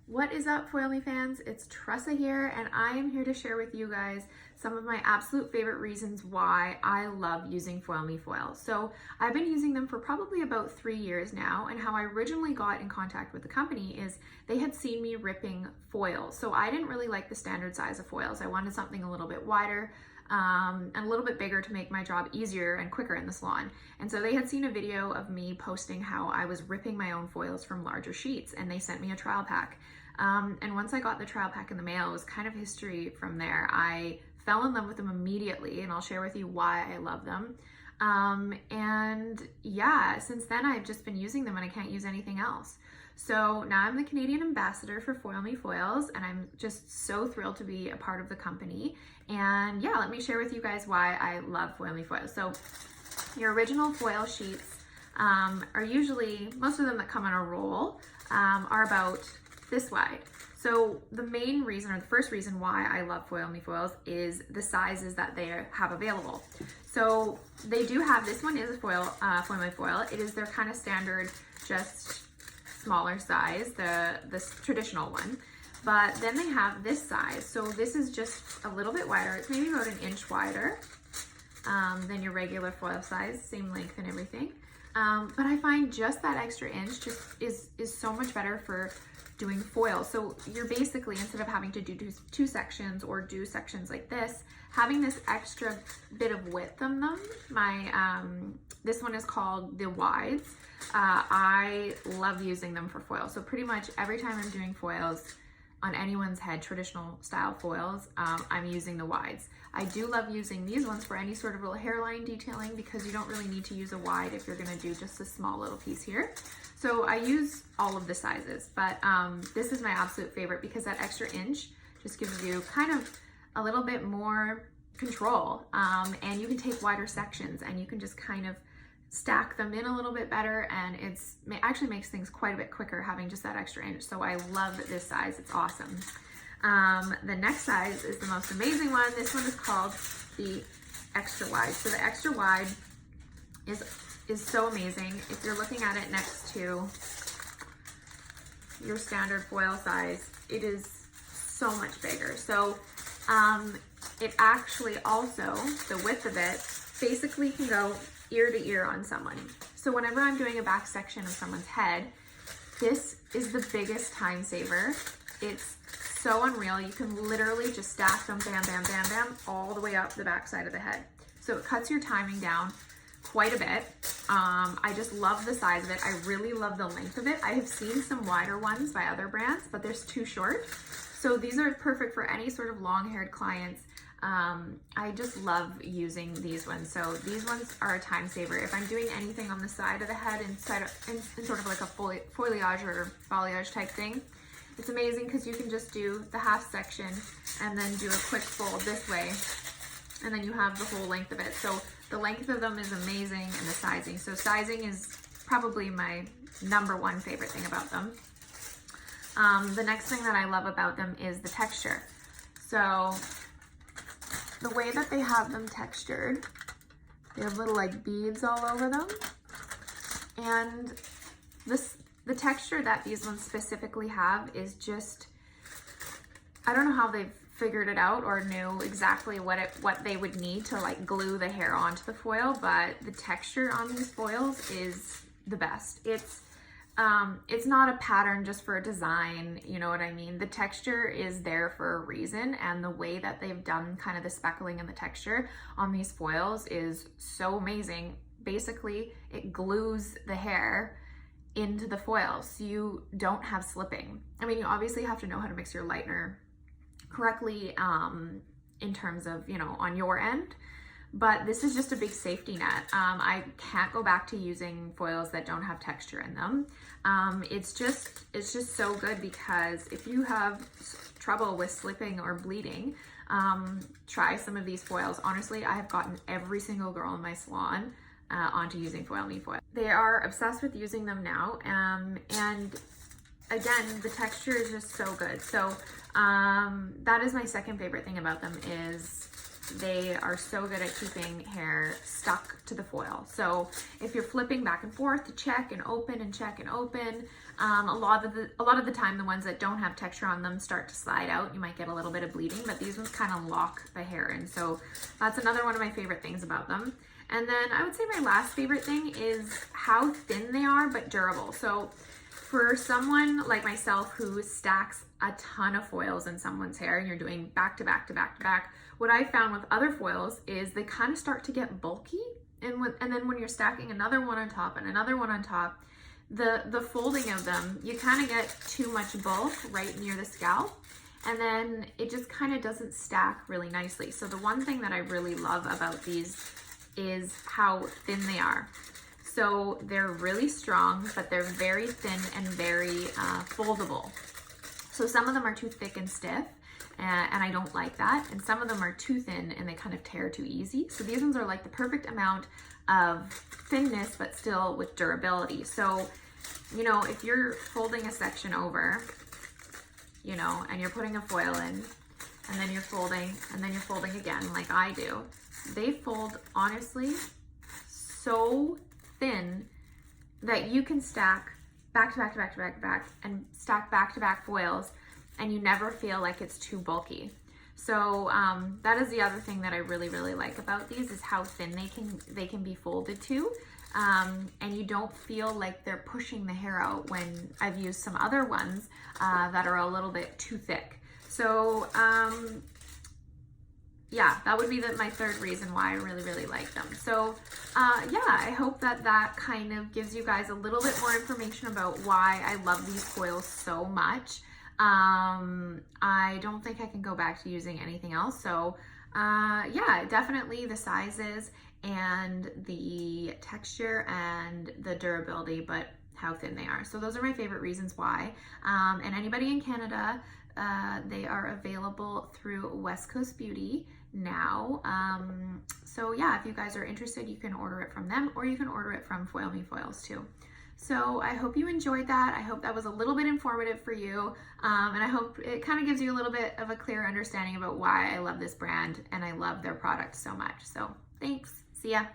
What is up, Foil Me fans? It's Tressa here, and I am here to share with you guys some of my absolute favorite reasons why I love using Foil Me foils. So I've been using them for probably about 3 years now, and how I originally got in contact with the company is they had seen me ripping foils. So I didn't really like the standard size of foils. I wanted something a little bit wider, and a little bit bigger to make my job easier and quicker in the salon. And so they had seen a video of me posting how I was ripping my own foils from larger sheets, and they sent me a trial pack. And once I got the trial pack in the mail, it was kind of history from there. I fell in love with them immediately, and I'll share with you why I love them. And yeah, since then I've just been using them and I can't use anything else. So now I'm the Canadian ambassador for Foil Me Foils, and I'm just so thrilled to be a part of the company. And yeah, let me share with you guys why I love Foil Me Foils. So your original foil sheets are usually, most of them that come on a roll, are about this wide. So the main reason, or the first reason why I love Foil Me Foils is the sizes that they have available. So they do have, this one is a foil, Foil Me foil. It is their kind of standard, just smaller size, the traditional one. But then they have this size. So this is just a little bit wider. It's maybe about 1 inch wider than your regular foil size, same length and everything. But I find just that extra inch just is so much better for doing foil. So you're basically, instead of having to do two sections or do sections like this, having this extra bit of width on them. This one is called the wides. I love using them for foil. So pretty much every time I'm doing foils on anyone's head, traditional style foils, I'm using the wides. I do love using these ones for any sort of little hairline detailing, because you don't really need to use a wide if you're gonna do just a small little piece here. So I use all of the sizes, but this is my absolute favorite because that extra inch just gives you kind of a little bit more control, and you can take wider sections and you can just kind of stack them in a little bit better, and it actually makes things quite a bit quicker having just that extra inch. So I love this size, it's awesome. The next size is the most amazing one. This one is called the extra wide. So the extra wide is so amazing. If you're looking at it next to your standard foil size, it is so much bigger. So it actually also, the width of it basically can go ear to ear on someone. So whenever I'm doing a back section of someone's head, this is the biggest time saver. It's so unreal. You can literally just stack them, bam, bam, bam, bam, all the way up the back side of the head. So it cuts your timing down quite a bit. I just love the size of it. I really love the length of it. I have seen some wider ones by other brands, but they're too short. So these are perfect for any sort of long-haired clients. I just love using these ones. So these ones are a time saver. If I'm doing anything on the side of the head in sort of like a foliage or foliage type thing, it's amazing because you can just do the half section and then do a quick fold this way, and then you have the whole length of it. So the length of them is amazing, and the sizing. So sizing is probably my #1 favorite thing about them. The next thing that I love about them is the texture. So the way that they have them textured, they have little like beads all over them. And the texture that these ones specifically have is just, I don't know how they've figured it out or knew exactly what they would need to like glue the hair onto the foil, but the texture on these foils is the best. It's not a pattern just for a design, you know what I mean? The texture is there for a reason, and the way that they've done kind of the speckling and the texture on these foils is so amazing. Basically, it glues the hair into the foil, so you don't have slipping. I mean, you obviously have to know how to mix your lightener correctly in terms of, you know, on your end, but this is just a big safety net. I can't go back to using foils that don't have texture in them. It's just so good, because if you have trouble with slipping or bleeding, try some of these foils. Honestly, I have gotten every single girl in my salon onto using Foil Me foil. They are obsessed with using them now, and again, the texture is just so good. So that is my second favorite thing about them, is they are so good at keeping hair stuck to the foil. So if you're flipping back and forth to check and open and check and open, A lot of the time, the ones that don't have texture on them start to slide out. You might get a little bit of bleeding, but these ones kind of lock the hair in. So that's another one of my favorite things about them. And then I would say my last favorite thing is how thin they are, but durable. So for someone like myself who stacks a ton of foils in someone's hair and you're doing back to back to back to back, what I found with other foils is they kind of start to get bulky. And then when you're stacking another one on top and another one on top, the folding of them, you kind of get too much bulk right near the scalp, and then it just kind of doesn't stack really nicely. So the one thing that I really love about these is how thin they are. So they're really strong, but they're very thin and very foldable. So some of them are too thick and stiff, and I don't like that. And some of them are too thin and they kind of tear too easy. So these ones are like the perfect amount of thinness, but still with durability. So, you know, if you're folding a section over, you know, and you're putting a foil in, and then you're folding, and then you're folding again, like I do, they fold honestly so thin that you can stack back to back to back to back to back and stack back to back foils, and you never feel like it's too bulky. So that is the other thing that I really, really like about these, is how thin they can be folded to. And you don't feel like they're pushing the hair out when I've used some other ones that are a little bit too thick. So yeah, that would be my third reason why I really, really like them. So yeah, I hope that kind of gives you guys a little bit more information about why I love these foils so much. I don't think I can go back to using anything else. So yeah, definitely the sizes and the texture and the durability, but how thin they are. So those are my favorite reasons why. And anybody in Canada, they are available through West Coast Beauty now. So yeah, if you guys are interested, you can order it from them, or you can order it from foilmefoils too. So I hope you enjoyed that. I hope that was a little bit informative for you. And I hope it kind of gives you a little bit of a clear understanding about why I love this brand and I love their product so much. So thanks. See ya.